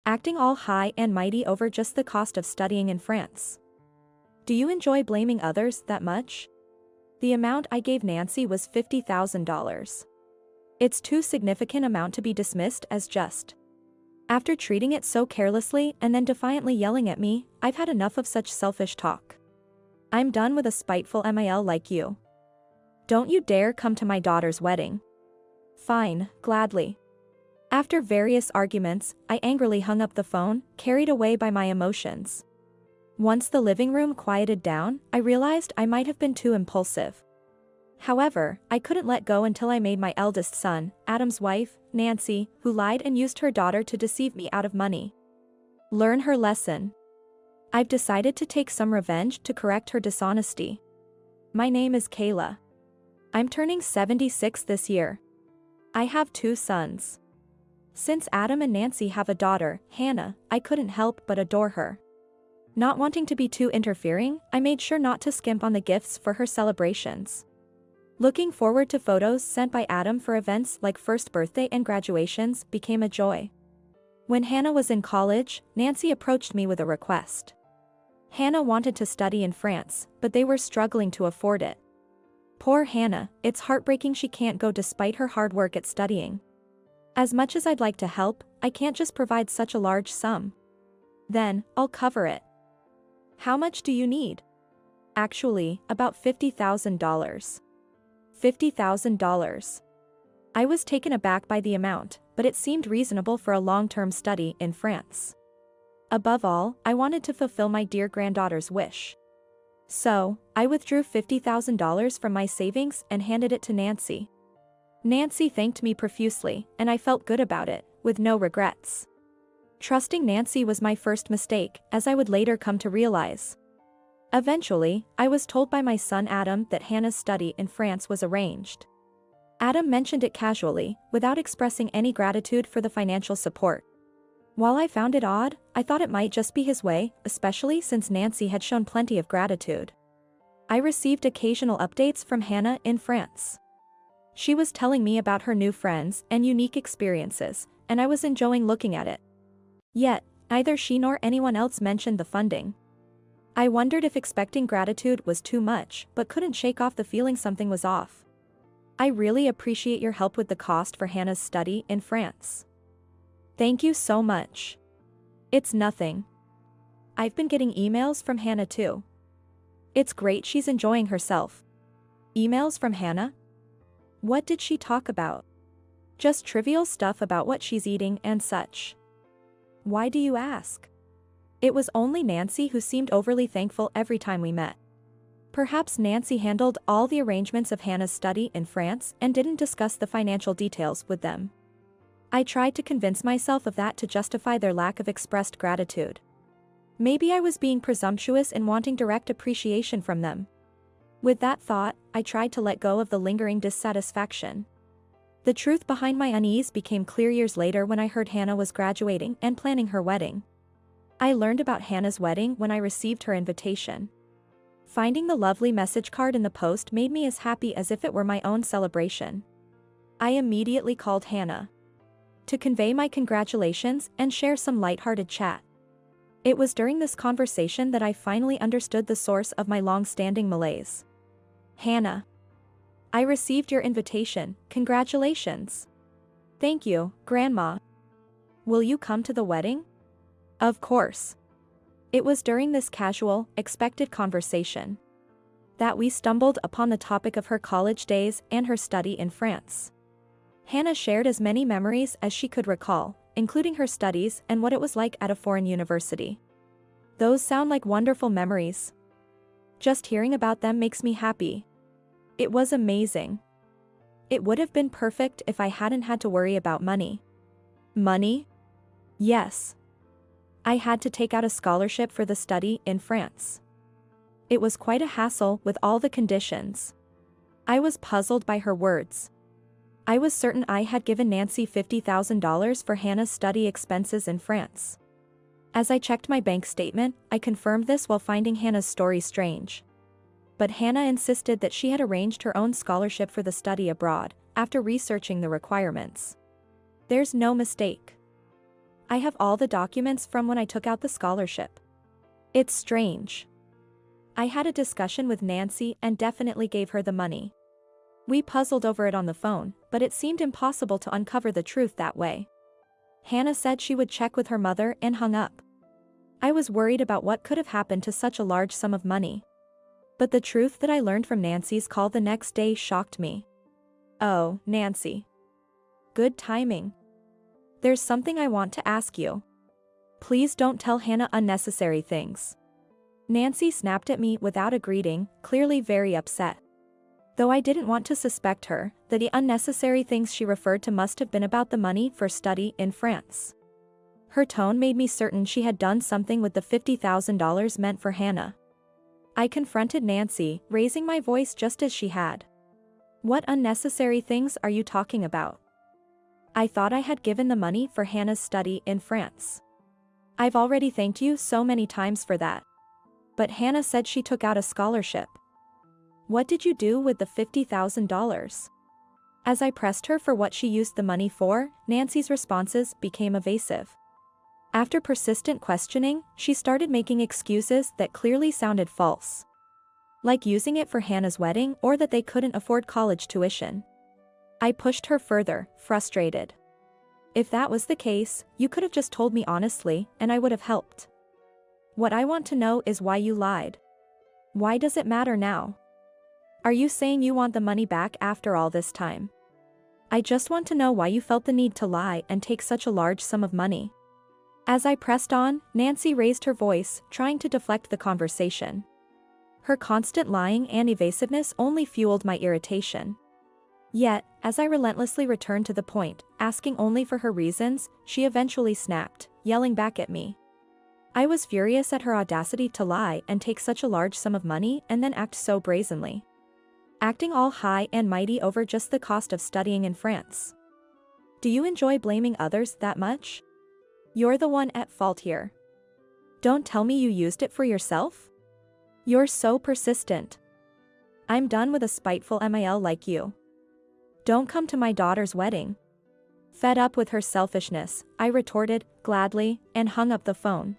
acting all high and mighty over just the cost of studying in France. Do you enjoy blaming others that much? The amount I gave Nancy was $50,000. It's too significant amount to be dismissed as just. After treating it so carelessly and then defiantly yelling at me, I've had enough of such selfish talk. I'm done with a spiteful MIL like you. Don't you dare come to my daughter's wedding. Fine, gladly. After various arguments, I angrily hung up the phone, carried away by my emotions. Once the living room quieted down, I realized I might have been too impulsive. However, I couldn't let go until I made my eldest son, Adam's wife, Nancy, who lied and used her daughter to deceive me out of money, learn her lesson. I've decided to take some revenge to correct her dishonesty. My name is Kayla. I'm turning 76 this year. I have 2 sons. Since Adam and Nancy have a daughter, Hannah, I couldn't help but adore her. Not wanting to be too interfering, I made sure not to skimp on the gifts for her celebrations. Looking forward to photos sent by Adam for events like first birthday and graduations became a joy. When Hannah was in college, Nancy approached me with a request. Hannah wanted to study in France, but they were struggling to afford it. Poor Hannah, it's heartbreaking she can't go despite her hard work at studying. As much as I'd like to help, I can't just provide such a large sum. Then, I'll cover it. How much do you need? Actually, about $50,000. $50,000. I was taken aback by the amount, but it seemed reasonable for a long-term study in France. Above all, I wanted to fulfill my dear granddaughter's wish. So, I withdrew $50,000 from my savings and handed it to Nancy. Nancy thanked me profusely, and I felt good about it, with no regrets. Trusting Nancy was my first mistake, as I would later come to realize. Eventually, I was told by my son Adam that Hannah's study in France was arranged. Adam mentioned it casually, without expressing any gratitude for the financial support. While I found it odd, I thought it might just be his way, especially since Nancy had shown plenty of gratitude. I received occasional updates from Hannah in France. She was telling me about her new friends and unique experiences, and I was enjoying looking at it. Yet, neither she nor anyone else mentioned the funding. I wondered if expecting gratitude was too much, but couldn't shake off the feeling something was off. I really appreciate your help with the cost for Hannah's study in France. Thank you so much. It's nothing. I've been getting emails from Hannah too. It's great she's enjoying herself. Emails from Hannah? What did she talk about? Just trivial stuff about what she's eating and such. Why do you ask? It was only Nancy who seemed overly thankful every time we met. Perhaps Nancy handled all the arrangements of Hannah's study in France and didn't discuss the financial details with them. I tried to convince myself of that to justify their lack of expressed gratitude. Maybe I was being presumptuous in wanting direct appreciation from them. With that thought, I tried to let go of the lingering dissatisfaction. The truth behind my unease became clear years later when I heard Hannah was graduating and planning her wedding. I learned about Hannah's wedding when I received her invitation. Finding the lovely message card in the post made me as happy as if it were my own celebration. I immediately called Hannah to convey my congratulations and share some lighthearted chat. It was during this conversation that I finally understood the source of my long-standing malaise. Hannah, I received your invitation, congratulations. Thank you, Grandma. Will you come to the wedding? Of course. It was during this casual, expected conversation that we stumbled upon the topic of her college days and her study in France. Hannah shared as many memories as she could recall, including her studies and what it was like at a foreign university. Those sound like wonderful memories. Just hearing about them makes me happy. It was amazing. It would have been perfect if I hadn't had to worry about money. Money? Yes. I had to take out a scholarship for the study in France. It was quite a hassle with all the conditions. I was puzzled by her words. I was certain I had given Nancy $50,000 for Hannah's study expenses in France. As I checked my bank statement, I confirmed this while finding Hannah's story strange. But Hannah insisted that she had arranged her own scholarship for the study abroad, after researching the requirements. There's no mistake. I have all the documents from when I took out the scholarship. It's strange. I had a discussion with Nancy and definitely gave her the money. We puzzled over it on the phone, but it seemed impossible to uncover the truth that way. Hannah said she would check with her mother and hung up. I was worried about what could have happened to such a large sum of money. But the truth that I learned from Nancy's call the next day shocked me. Oh, Nancy. Good timing. There's something I want to ask you. Please don't tell Hannah unnecessary things. Nancy snapped at me without a greeting, clearly very upset. Though I didn't want to suspect her, that the unnecessary things she referred to must have been about the money for study in France. Her tone made me certain she had done something with the $50,000 meant for Hannah. I confronted Nancy, raising my voice just as she had. What unnecessary things are you talking about? I thought I had given the money for Hannah's study in France. I've already thanked you so many times for that. But Hannah said she took out a scholarship. What did you do with the $50,000? As I pressed her for what she used the money for, Nancy's responses became evasive. After persistent questioning, she started making excuses that clearly sounded false. Like using it for Hannah's wedding or that they couldn't afford college tuition. I pushed her further, frustrated. If that was the case, you could have just told me honestly, and I would have helped. What I want to know is why you lied. Why does it matter now? Are you saying you want the money back after all this time? I just want to know why you felt the need to lie and take such a large sum of money. As I pressed on, Nancy raised her voice, trying to deflect the conversation. Her constant lying and evasiveness only fueled my irritation. Yet, as I relentlessly returned to the point, asking only for her reasons, she eventually snapped, yelling back at me. I was furious at her audacity to lie and take such a large sum of money and then act so brazenly. Acting all high and mighty over just the cost of studying in France. Do you enjoy blaming others that much? You're the one at fault here. Don't tell me you used it for yourself? You're so persistent. I'm done with a spiteful MIL like you. Don't come to my daughter's wedding. Fed up with her selfishness, I retorted, gladly, and hung up the phone.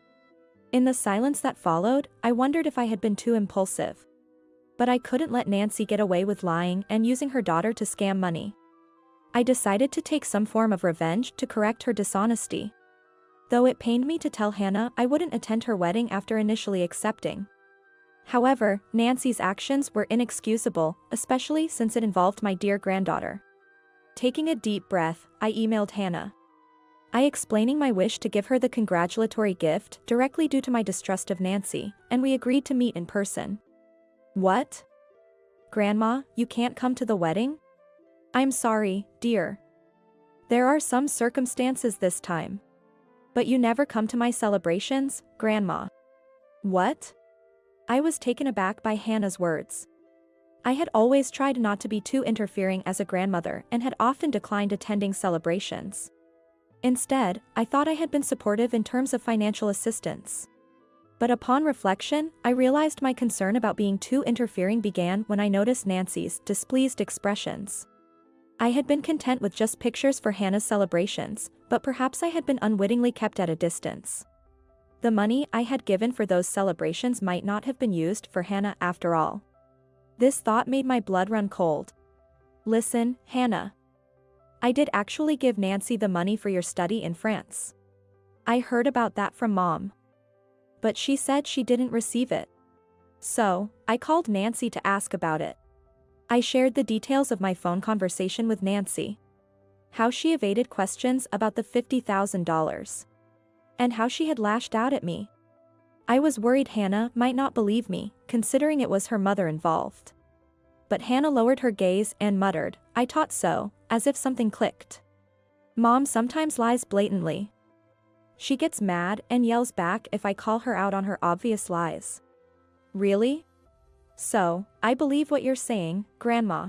In the silence that followed, I wondered if I had been too impulsive. But I couldn't let Nancy get away with lying and using her daughter to scam money. I decided to take some form of revenge to correct her dishonesty. Though it pained me to tell Hannah I wouldn't attend her wedding after initially accepting. However, Nancy's actions were inexcusable, especially since it involved my dear granddaughter. Taking a deep breath, I emailed Hannah. Explaining my wish to give her the congratulatory gift directly due to my distrust of Nancy, and we agreed to meet in person. What? Grandma, you can't come to the wedding? I'm sorry, dear. There are some circumstances this time. But you never come to my celebrations, Grandma. What? I was taken aback by Hannah's words. I had always tried not to be too interfering as a grandmother and had often declined attending celebrations. Instead, I thought I had been supportive in terms of financial assistance. But upon reflection, I realized my concern about being too interfering began when I noticed Nancy's displeased expressions. I had been content with just pictures for Hannah's celebrations, but perhaps I had been unwittingly kept at a distance. The money I had given for those celebrations might not have been used for Hannah after all. This thought made my blood run cold. Listen, Hannah. I did actually give Nancy the money for your study in France. I heard about that from Mom. But she said she didn't receive it. So, I called Nancy to ask about it. I shared the details of my phone conversation with Nancy. How she evaded questions about the $50,000. And how she had lashed out at me. I was worried Hannah might not believe me, considering it was her mother involved. But Hannah lowered her gaze and muttered, "I thought so," as if something clicked. Mom sometimes lies blatantly. She gets mad and yells back if I call her out on her obvious lies. Really? So, I believe what you're saying, Grandma.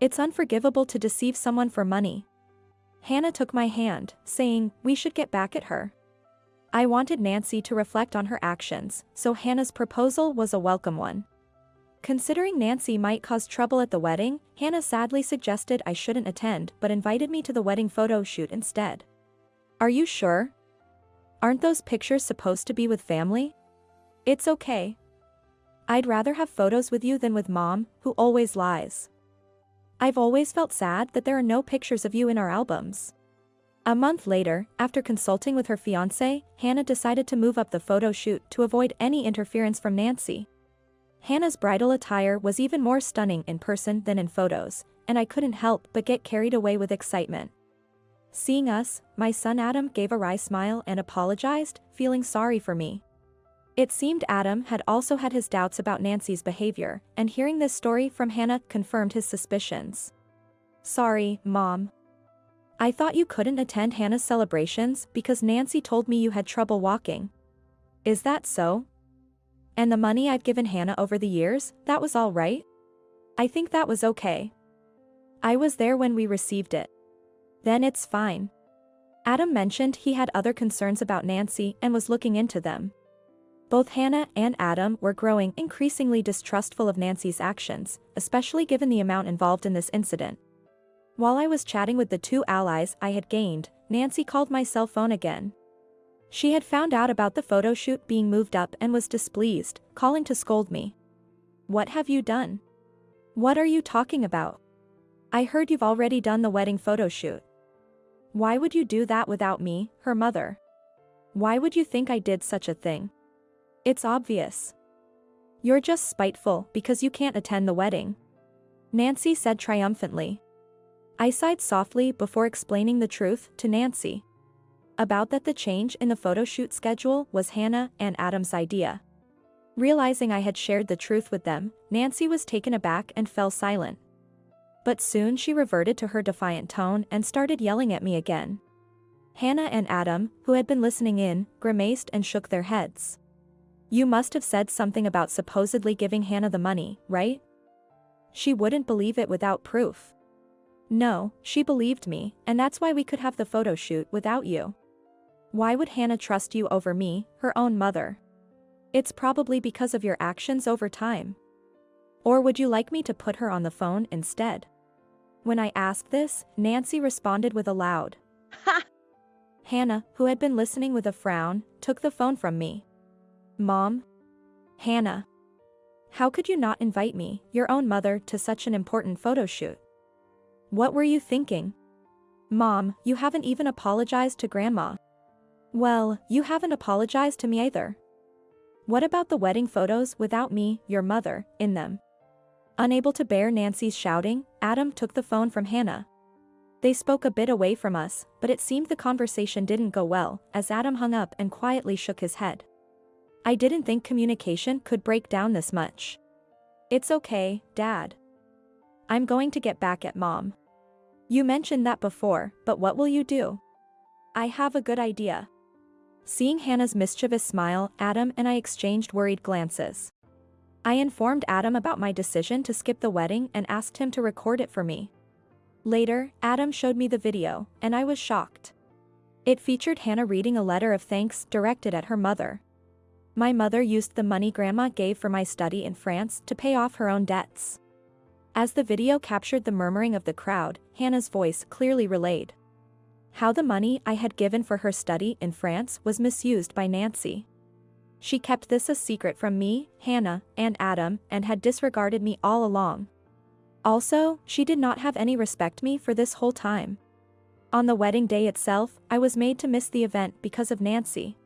It's unforgivable to deceive someone for money. Hannah took my hand, saying, we should get back at her. I wanted Nancy to reflect on her actions, so Hannah's proposal was a welcome one. Considering Nancy might cause trouble at the wedding, Hannah sadly suggested I shouldn't attend but invited me to the wedding photo shoot instead. Are you sure? Aren't those pictures supposed to be with family? It's okay. I'd rather have photos with you than with Mom, who always lies. I've always felt sad that there are no pictures of you in our albums. A month later, after consulting with her fiancé, Hannah decided to move up the photo shoot to avoid any interference from Nancy. Hannah's bridal attire was even more stunning in person than in photos, and I couldn't help but get carried away with excitement. Seeing us, my son Adam gave a wry smile and apologized, feeling sorry for me. It seemed Adam had also had his doubts about Nancy's behavior, and hearing this story from Hannah confirmed his suspicions. Sorry, Mom. I thought you couldn't attend Hannah's celebrations because Nancy told me you had trouble walking. Is that so? And the money I've given Hannah over the years, that was all right? I think that was okay. I was there when we received it. Then it's fine. Adam mentioned he had other concerns about Nancy and was looking into them. Both Hannah and Adam were growing increasingly distrustful of Nancy's actions, especially given the amount involved in this incident. While I was chatting with the two allies I had gained, Nancy called my cell phone again. She had found out about the photo shoot being moved up and was displeased, calling to scold me. What have you done? What are you talking about? I heard you've already done the wedding photo shoot. Why would you do that without me, her mother? Why would you think I did such a thing? It's obvious. You're just spiteful because you can't attend the wedding. Nancy said triumphantly. I sighed softly before explaining the truth to Nancy. About that the change in the photo shoot schedule was Hannah and Adam's idea. Realizing I had shared the truth with them, Nancy was taken aback and fell silent. But soon she reverted to her defiant tone and started yelling at me again. Hannah and Adam, who had been listening in, grimaced and shook their heads. You must have said something about supposedly giving Hannah the money, right? She wouldn't believe it without proof. No, she believed me, and that's why we could have the photo shoot without you. Why would Hannah trust you over me, her own mother? It's probably because of your actions over time. Or would you like me to put her on the phone instead? When I asked this, Nancy responded with a loud ha! Hannah, who had been listening with a frown, took the phone from me. Mom? Hannah. How could you not invite me, your own mother, to such an important photo shoot? What were you thinking? Mom, you haven't even apologized to Grandma. Well, you haven't apologized to me either. What about the wedding photos without me, your mother, in them? Unable to bear Nancy's shouting, Adam took the phone from Hannah. They spoke a bit away from us, but it seemed the conversation didn't go well, as Adam hung up and quietly shook his head. I didn't think communication could break down this much. It's okay, Dad. I'm going to get back at Mom. You mentioned that before, but what will you do? I have a good idea. Seeing Hannah's mischievous smile, Adam and I exchanged worried glances. I informed Adam about my decision to skip the wedding and asked him to record it for me. Later, Adam showed me the video, and I was shocked. It featured Hannah reading a letter of thanks directed at her mother. My mother used the money Grandma gave for my study in France to pay off her own debts. As the video captured the murmuring of the crowd, Hannah's voice clearly relayed how the money I had given for her study in France was misused by Nancy. She kept this a secret from me, Hannah, and Adam, and had disregarded me all along. Also, she did not have any respect me for this whole time. On the wedding day itself, I was made to miss the event because of Nancy.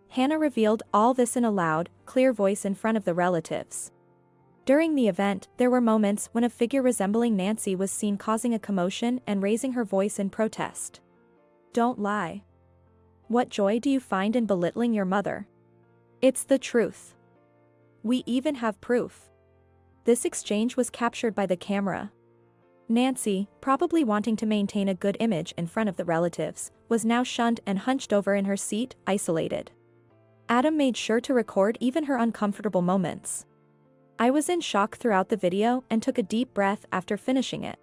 Hannah revealed all this in a loud, clear voice in front of the relatives. During the event, there were moments when a figure resembling Nancy was seen causing a commotion and raising her voice in protest. Don't lie. What joy do you find in belittling your mother? It's the truth. We even have proof. This exchange was captured by the camera. Nancy, probably wanting to maintain a good image in front of the relatives, was now shunned and hunched over in her seat, isolated. Adam made sure to record even her uncomfortable moments. I was in shock throughout the video and took a deep breath after finishing it.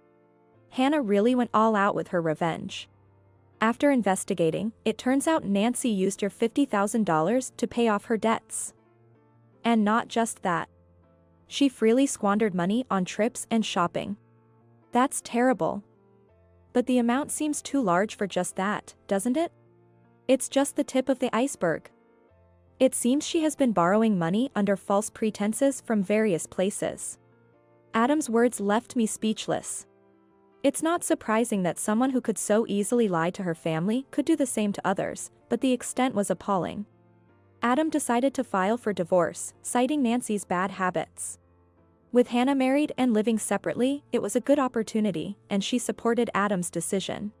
Hannah really went all out with her revenge. After investigating, it turns out Nancy used your $50,000 to pay off her debts. And not just that. She freely squandered money on trips and shopping. That's terrible. But the amount seems too large for just that, doesn't it? It's just the tip of the iceberg. It seems she has been borrowing money under false pretenses from various places. Adam's words left me speechless. It's not surprising that someone who could so easily lie to her family could do the same to others, but the extent was appalling. Adam decided to file for divorce, citing Nancy's bad habits. With Hannah married and living separately, it was a good opportunity, and she supported Adam's decision.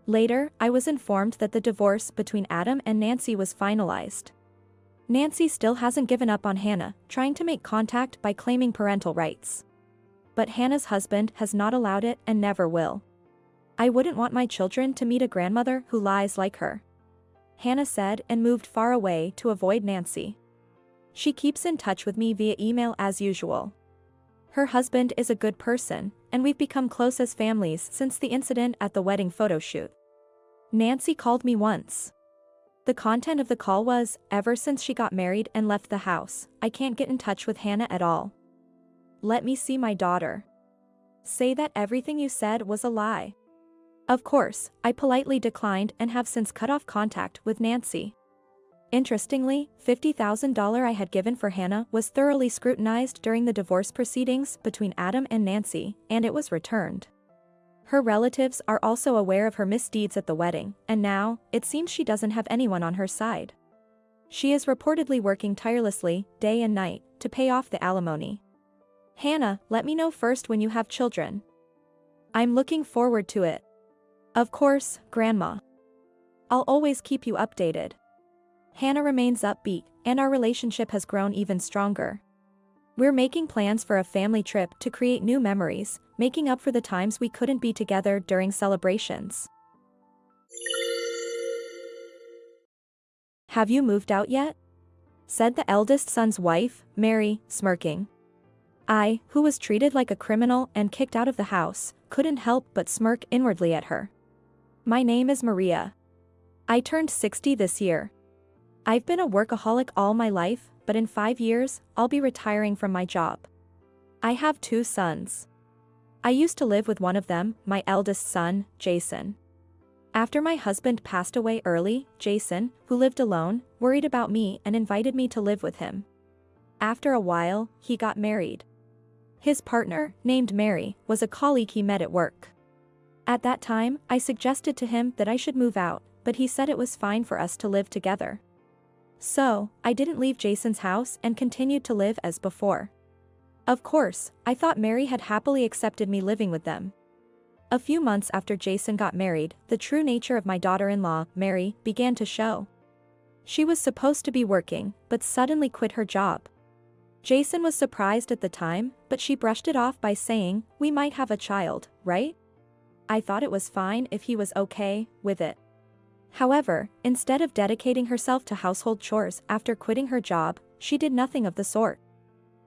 Later, I was informed that the divorce between Adam and Nancy was finalized. Nancy still hasn't given up on Hannah, trying to make contact by claiming parental rights. But Hannah's husband has not allowed it and never will. I wouldn't want my children to meet a grandmother who lies like her, Hannah said, and moved far away to avoid Nancy. She keeps in touch with me via email as usual. Her husband is a good person, and we've become close as families since the incident at the wedding photo shoot. Nancy called me once. The content of the call was, ever since she got married and left the house, I can't get in touch with Hannah at all. Let me see my daughter. Say that everything you said was a lie. Of course, I politely declined and have since cut off contact with Nancy. Interestingly, $50,000 I had given for Hannah was thoroughly scrutinized during the divorce proceedings between Adam and Nancy, and it was returned. Her relatives are also aware of her misdeeds at the wedding, and now, it seems she doesn't have anyone on her side. She is reportedly working tirelessly, day and night, to pay off the alimony. Hannah, let me know first when you have children. I'm looking forward to it. Of course, Grandma. I'll always keep you updated. Hannah remains upbeat, and our relationship has grown even stronger. We're making plans for a family trip to create new memories, making up for the times we couldn't be together during celebrations. Have you moved out yet? Said the eldest son's wife, Mary, smirking. I, who was treated like a criminal and kicked out of the house, couldn't help but smirk inwardly at her. My name is Maria. I turned 60 this year. I've been a workaholic all my life, but in 5 years, I'll be retiring from my job. I have 2 sons. I used to live with one of them, my eldest son, Jason. After my husband passed away early, Jason, who lived alone, worried about me and invited me to live with him. After a while, he got married. His partner, named Mary, was a colleague he met at work. At that time, I suggested to him that I should move out, but he said it was fine for us to live together. So, I didn't leave Jason's house and continued to live as before. Of course, I thought Mary had happily accepted me living with them. A few months after Jason got married, the true nature of my daughter-in-law, Mary, began to show. She was supposed to be working, but suddenly quit her job. Jason was surprised at the time, but she brushed it off by saying, "We might have a child, right?" I thought it was fine if he was okay with it. However, instead of dedicating herself to household chores after quitting her job, she did nothing of the sort.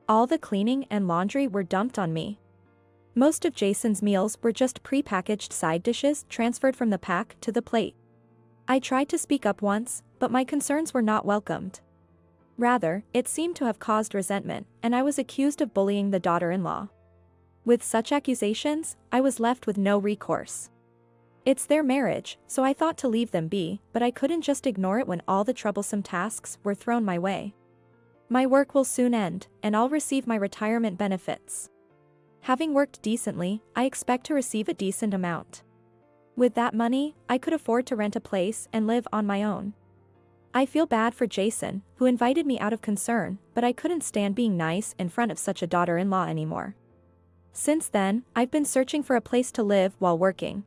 All the cleaning and laundry were dumped on me. Most of Jason's meals were just pre-packaged side dishes transferred from the pack to the plate. I tried to speak up once, but my concerns were not welcomed. Rather, it seemed to have caused resentment, and I was accused of bullying the daughter-in-law. With such accusations, I was left with no recourse. It's their marriage, so I thought to leave them be, but I couldn't just ignore it when all the troublesome tasks were thrown my way. My work will soon end, and I'll receive my retirement benefits. Having worked decently, I expect to receive a decent amount. With that money, I could afford to rent a place and live on my own. I feel bad for Jason, who invited me out of concern, but I couldn't stand being nice in front of such a daughter-in-law anymore. Since then, I've been searching for a place to live while working.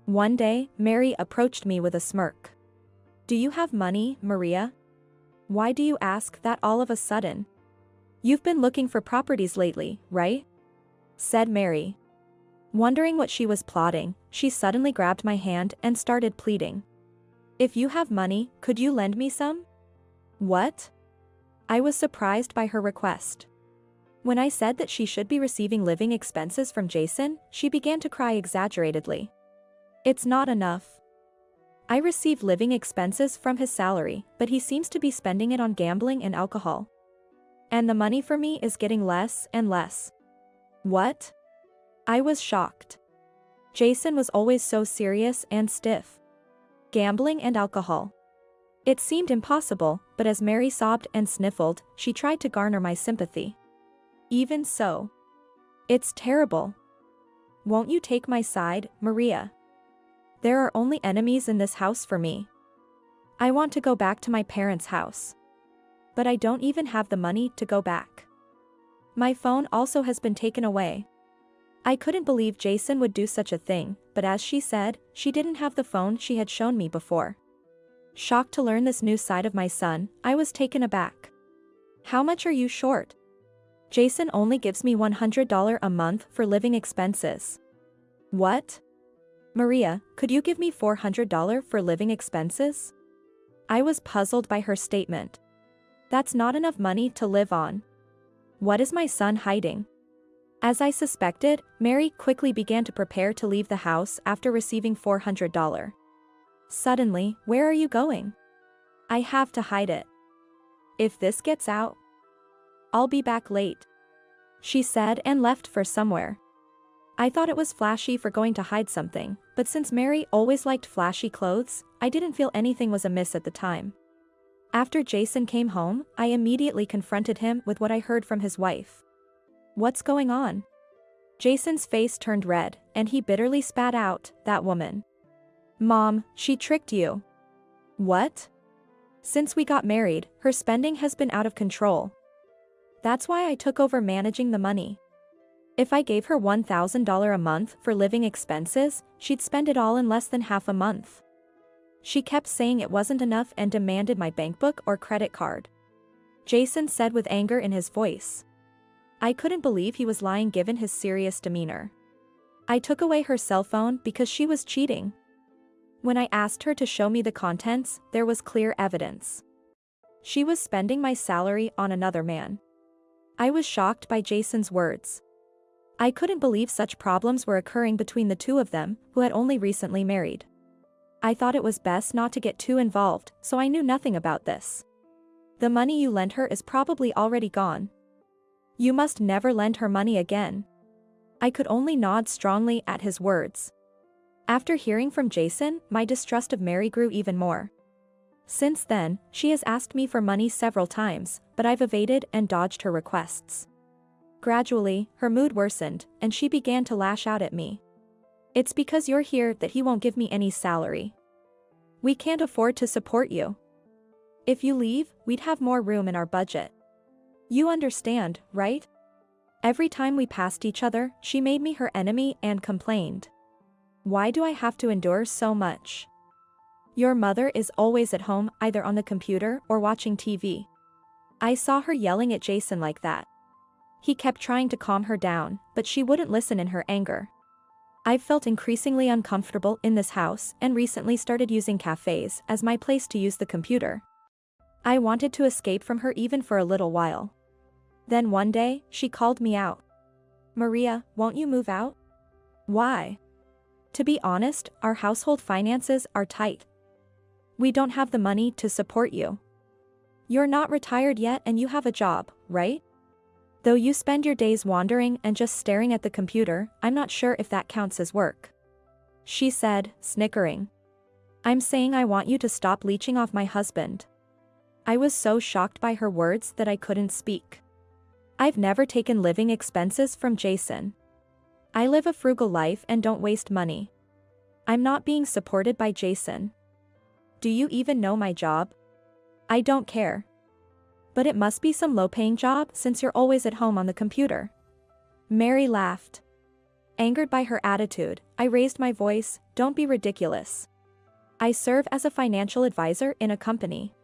One day, Mary approached me with a smirk. "Do you have money, Maria? Why do you ask that all of a sudden? You've been looking for properties lately, right?" said Mary. Wondering what she was plotting, she suddenly grabbed my hand and started pleading. "If you have money, could you lend me some?" What? I was surprised by her request. When I said that she should be receiving living expenses from Jason, she began to cry exaggeratedly. "It's not enough. I receive living expenses from his salary, but he seems to be spending it on gambling and alcohol. And the money for me is getting less and less." What? I was shocked. Jason was always so serious and stiff. Gambling and alcohol. It seemed impossible, but as Mary sobbed and sniffled, she tried to garner my sympathy. Even so. It's terrible. Won't you take my side, Maria? There are only enemies in this house for me. I want to go back to my parents' house. But I don't even have the money to go back. My phone also has been taken away. I couldn't believe Jason would do such a thing, but as she said, she didn't have the phone she had shown me before. Shocked to learn this new side of my son, I was taken aback. How much are you short? Jason only gives me $100 a month for living expenses. What? Maria, could you give me $400 for living expenses? I was puzzled by her statement. That's not enough money to live on. What is my son hiding? As I suspected, Mary quickly began to prepare to leave the house after receiving $400. Suddenly, where are you going? I have to hide it. If this gets out, I'll be back late, she said and left for somewhere. I thought it was flashy for going to hide something, but since Mary always liked flashy clothes, I didn't feel anything was amiss at the time. After Jason came home, I immediately confronted him with what I heard from his wife. What's going on? Jason's face turned red, and he bitterly spat out, "That woman. Mom, she tricked you." What? Since we got married, her spending has been out of control. That's why I took over managing the money. If I gave her $1,000 a month for living expenses, she'd spend it all in less than half a month. She kept saying it wasn't enough and demanded my bank book or credit card. Jason said with anger in his voice. I couldn't believe he was lying given his serious demeanor. I took away her cell phone because she was cheating. When I asked her to show me the contents, there was clear evidence. She was spending my salary on another man. I was shocked by Jason's words. I couldn't believe such problems were occurring between the two of them, who had only recently married. I thought it was best not to get too involved, so I knew nothing about this. The money you lent her is probably already gone. You must never lend her money again. I could only nod strongly at his words. After hearing from Jason, my distrust of Mary grew even more. Since then, she has asked me for money several times, but I've evaded and dodged her requests. Gradually, her mood worsened, and she began to lash out at me. It's because you're here that he won't give me any salary. We can't afford to support you. If you leave, we'd have more room in our budget. You understand, right? Every time we passed each other, she made me her enemy and complained. Why do I have to endure so much? Your mother is always at home, either on the computer or watching TV. I saw her yelling at Jason like that. He kept trying to calm her down, but she wouldn't listen in her anger. I've felt increasingly uncomfortable in this house and recently started using cafes as my place to use the computer. I wanted to escape from her even for a little while. Then one day, she called me out. Maria, won't you move out? Why? To be honest, our household finances are tight. We don't have the money to support you. You're not retired yet and you have a job, right? Though you spend your days wandering and just staring at the computer, I'm not sure if that counts as work. She said, snickering. I'm saying I want you to stop leeching off my husband. I was so shocked by her words that I couldn't speak. I've never taken living expenses from Jason. I live a frugal life and don't waste money. I'm not being supported by Jason. Do you even know my job? I don't care. But it must be some low-paying job since you're always at home on the computer. Mary laughed. Angered by her attitude, I raised my voice, don't be ridiculous. I serve as a financial advisor in a company.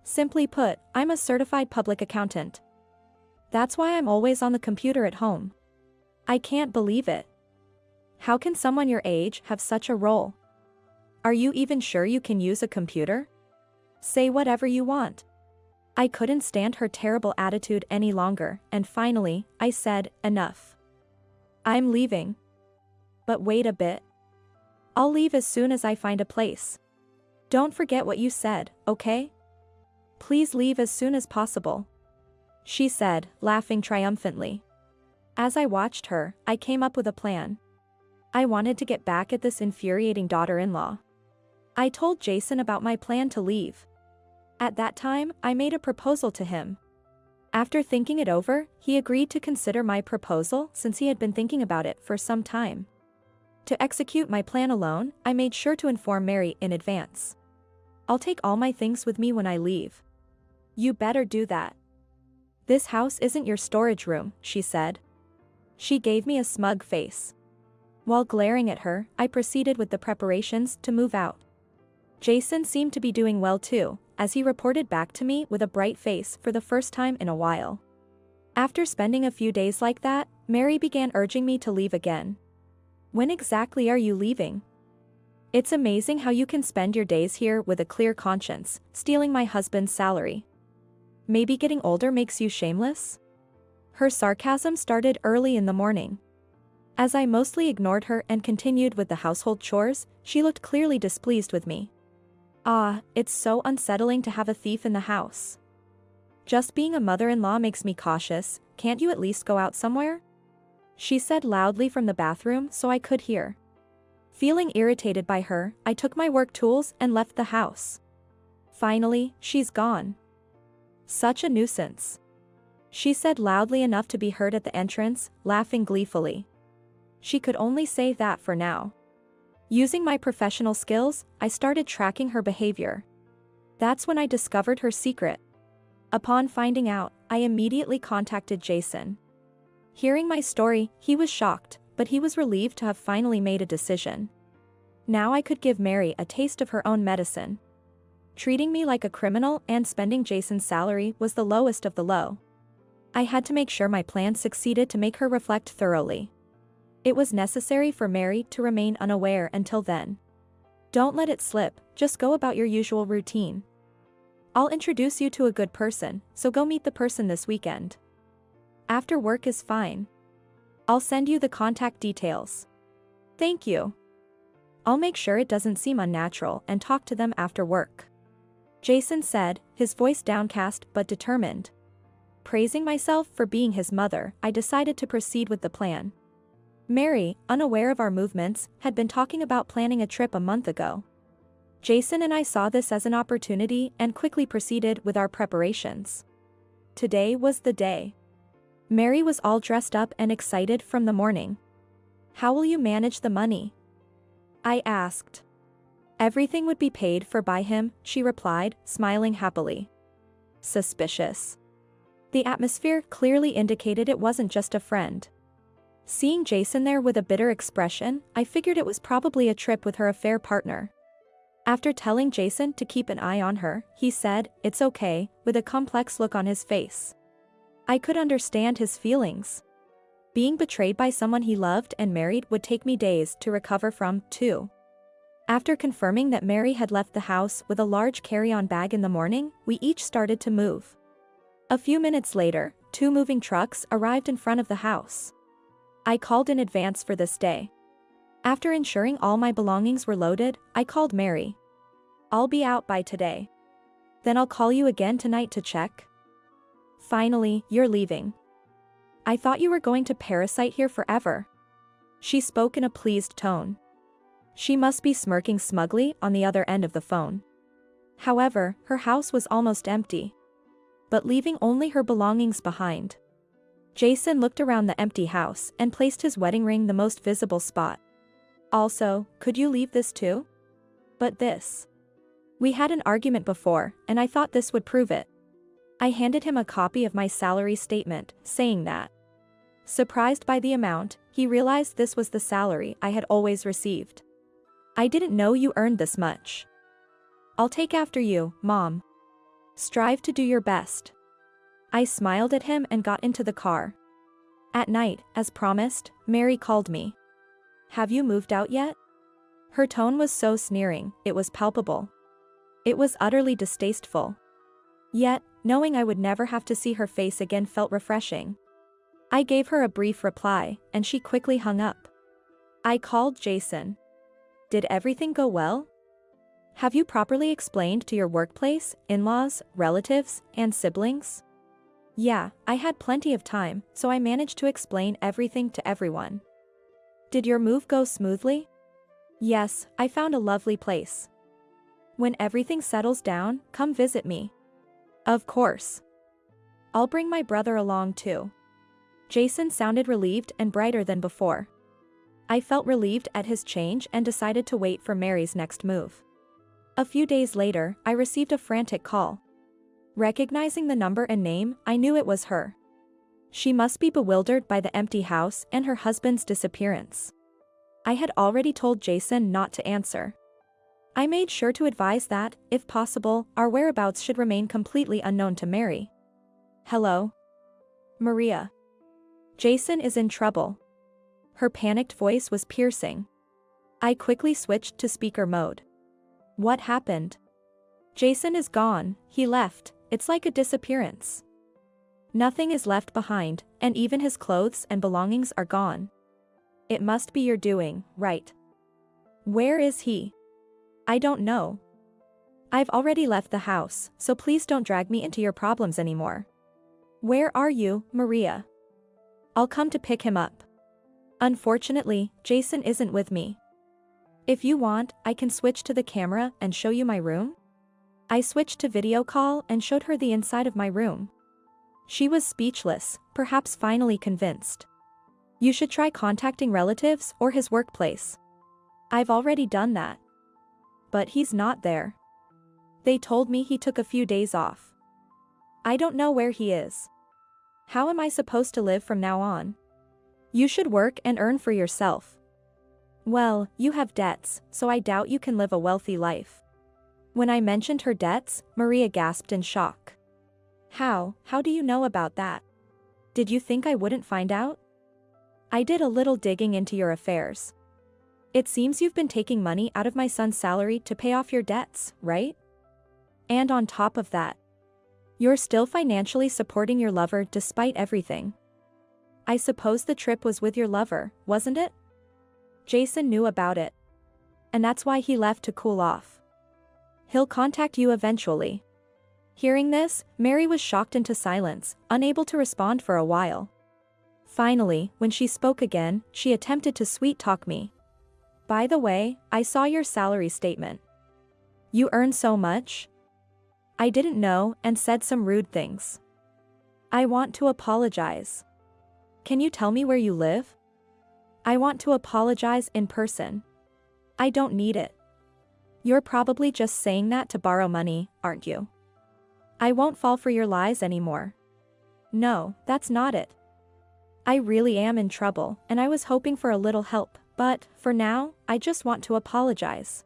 Simply put, I'm a certified public accountant. That's why I'm always on the computer at home. I can't believe it. How can someone your age have such a role? Are you even sure you can use a computer? Say whatever you want. I couldn't stand her terrible attitude any longer, and finally, I said, enough. I'm leaving. But wait a bit. I'll leave as soon as I find a place. Don't forget what you said, okay? Please leave as soon as possible. She said, laughing triumphantly. As I watched her, I came up with a plan. I wanted to get back at this infuriating daughter-in-law. I told Jason about my plan to leave. At that time, I made a proposal to him. After thinking it over, he agreed to consider my proposal since he had been thinking about it for some time. To execute my plan alone, I made sure to inform Mary in advance. I'll take all my things with me when I leave. You better do that. This house isn't your storage room, she said. She gave me a smug face. While glaring at her, I proceeded with the preparations to move out. Jason seemed to be doing well too, as he reported back to me with a bright face for the first time in a while. After spending a few days like that, Mary began urging me to leave again. When exactly are you leaving? It's amazing how you can spend your days here with a clear conscience, stealing my husband's salary. Maybe getting older makes you shameless? Her sarcasm started early in the morning. As I mostly ignored her and continued with the household chores, she looked clearly displeased with me. Ah, it's so unsettling to have a thief in the house. Just being a mother-in-law makes me cautious, can't you at least go out somewhere? She said loudly from the bathroom so I could hear. Feeling irritated by her, I took my work tools and left the house. Finally, she's gone. Such a nuisance. She said loudly enough to be heard at the entrance, laughing gleefully. She could only say that for now. Using my professional skills, I started tracking her behavior. That's when I discovered her secret. Upon finding out, I immediately contacted Jason. Hearing my story, he was shocked, but he was relieved to have finally made a decision. Now I could give Mary a taste of her own medicine. Treating me like a criminal and spending Jason's salary was the lowest of the low. I had to make sure my plan succeeded to make her reflect thoroughly. It was necessary for Mary to remain unaware until then. Don't let it slip, just go about your usual routine. I'll introduce you to a good person, so go meet the person this weekend. After work is fine. I'll send you the contact details. Thank you. I'll make sure it doesn't seem unnatural and talk to them after work. Jason said, his voice downcast but determined. Praising myself for being his mother, I decided to proceed with the plan. Mary, unaware of our movements, had been talking about planning a trip a month ago. Jason and I saw this as an opportunity and quickly proceeded with our preparations. Today was the day. Mary was all dressed up and excited from the morning. How will you manage the money? I asked. Everything would be paid for by him, she replied, smiling happily. Suspicious. The atmosphere clearly indicated it wasn't just a friend. Seeing Jason there with a bitter expression, I figured it was probably a trip with her affair partner. After telling Jason to keep an eye on her, he said, "It's okay," with a complex look on his face. I could understand his feelings. Being betrayed by someone he loved and married would take me days to recover from, too. After confirming that Mary had left the house with a large carry-on bag in the morning, we each started to move. A few minutes later, 2 moving trucks arrived in front of the house. I called in advance for this day. After ensuring all my belongings were loaded, I called Mary. I'll be out by today. Then I'll call you again tonight to check. Finally, you're leaving. I thought you were going to parasite here forever. She spoke in a pleased tone. She must be smirking smugly on the other end of the phone. However, her house was almost empty. But leaving only her belongings behind. Jason looked around the empty house and placed his wedding ring the most visible spot. Also, could you leave this too? But this. We had an argument before, and I thought this would prove it. I handed him a copy of my salary statement, saying that. Surprised by the amount, he realized this was the salary I had always received. I didn't know you earned this much. I'll take after you, Mom. Strive to do your best. I smiled at him and got into the car. At night, as promised, Mary called me. Have you moved out yet? Her tone was so sneering, it was palpable. It was utterly distasteful. Yet, knowing I would never have to see her face again felt refreshing. I gave her a brief reply, and she quickly hung up. I called Jason. Did everything go well? Have you properly explained to your workplace, in-laws, relatives, and siblings? Yeah, I had plenty of time, so I managed to explain everything to everyone. Did your move go smoothly? Yes, I found a lovely place. When everything settles down, come visit me. Of course. I'll bring my brother along too. Jason sounded relieved and brighter than before. I felt relieved at his change and decided to wait for Mary's next move. A few days later, I received a frantic call. Recognizing the number and name, I knew it was her. She must be bewildered by the empty house and her husband's disappearance. I had already told Jason not to answer. I made sure to advise that, if possible, our whereabouts should remain completely unknown to Mary. Hello? Maria. Jason is in trouble. Her panicked voice was piercing. I quickly switched to speaker mode. What happened? Jason is gone, he left, it's like a disappearance. Nothing is left behind, and even his clothes and belongings are gone. It must be your doing, right? Where is he? I don't know. I've already left the house, so please don't drag me into your problems anymore. Where are you, Maria? I'll come to pick him up. Unfortunately, Jason isn't with me. If you want, I can switch to the camera and show you my room. I switched to video call and showed her the inside of my room. She was speechless, perhaps finally convinced. You should try contacting relatives or his workplace. I've already done that. But he's not there. They told me he took a few days off. I don't know where he is. How am I supposed to live from now on? You should work and earn for yourself. Well, you have debts, so I doubt you can live a wealthy life. When I mentioned her debts, Maria gasped in shock. How do you know about that? Did you think I wouldn't find out? I did a little digging into your affairs. It seems you've been taking money out of my son's salary to pay off your debts, right? And on top of that, you're still financially supporting your lover despite everything. I suppose the trip was with your lover, wasn't it? Jason knew about it. And that's why he left to cool off. He'll contact you eventually. Hearing this, Mary was shocked into silence, unable to respond for a while. Finally, when she spoke again, she attempted to sweet-talk me. By the way, I saw your salary statement. You earn so much? I didn't know and said some rude things. I want to apologize. Can you tell me where you live? I want to apologize in person. I don't need it. You're probably just saying that to borrow money, aren't you? I won't fall for your lies anymore. No, that's not it. I really am in trouble, and I was hoping for a little help, but, for now, I just want to apologize.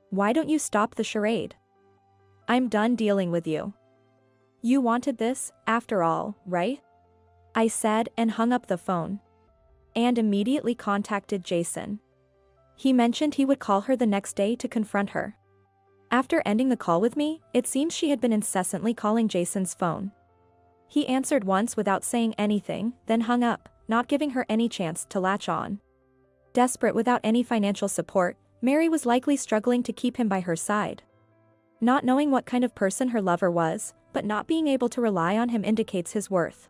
Why don't you stop the charade? I'm done dealing with you. You wanted this, after all, right? I said and hung up the phone. And immediately contacted Jason. He mentioned he would call her the next day to confront her. After ending the call with me, it seems she had been incessantly calling Jason's phone. He answered once without saying anything, then hung up, not giving her any chance to latch on. Desperate without any financial support, Mary was likely struggling to keep him by her side. Not knowing what kind of person her lover was, but not being able to rely on him indicates his worth.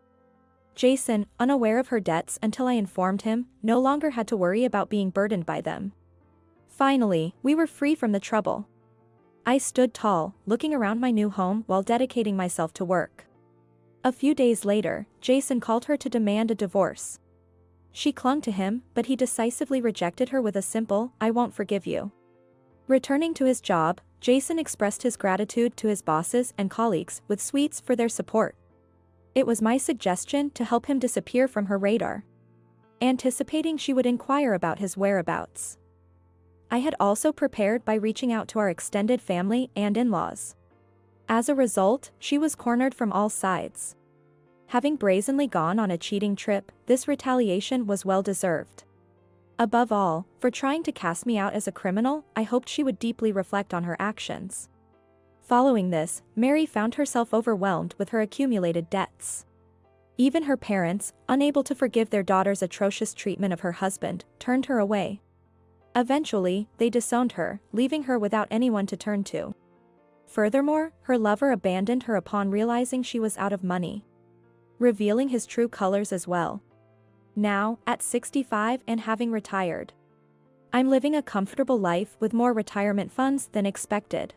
Jason, unaware of her debts until I informed him, no longer had to worry about being burdened by them. Finally, we were free from the trouble. I stood tall, looking around my new home while dedicating myself to work. A few days later, Jason called her to demand a divorce. She clung to him, but he decisively rejected her with a simple, "I won't forgive you." Returning to his job, Jason expressed his gratitude to his bosses and colleagues with sweets for their support. It was my suggestion to help him disappear from her radar. Anticipating she would inquire about his whereabouts. I had also prepared by reaching out to our extended family and in-laws. As a result, she was cornered from all sides. Having brazenly gone on a cheating trip, this retaliation was well-deserved. Above all, for trying to cast me out as a criminal, I hoped she would deeply reflect on her actions. Following this, Mary found herself overwhelmed with her accumulated debts. Even her parents, unable to forgive their daughter's atrocious treatment of her husband, turned her away. Eventually, they disowned her, leaving her without anyone to turn to. Furthermore, her lover abandoned her upon realizing she was out of money, revealing his true colors as well. Now, at 65 and having retired, I'm living a comfortable life with more retirement funds than expected.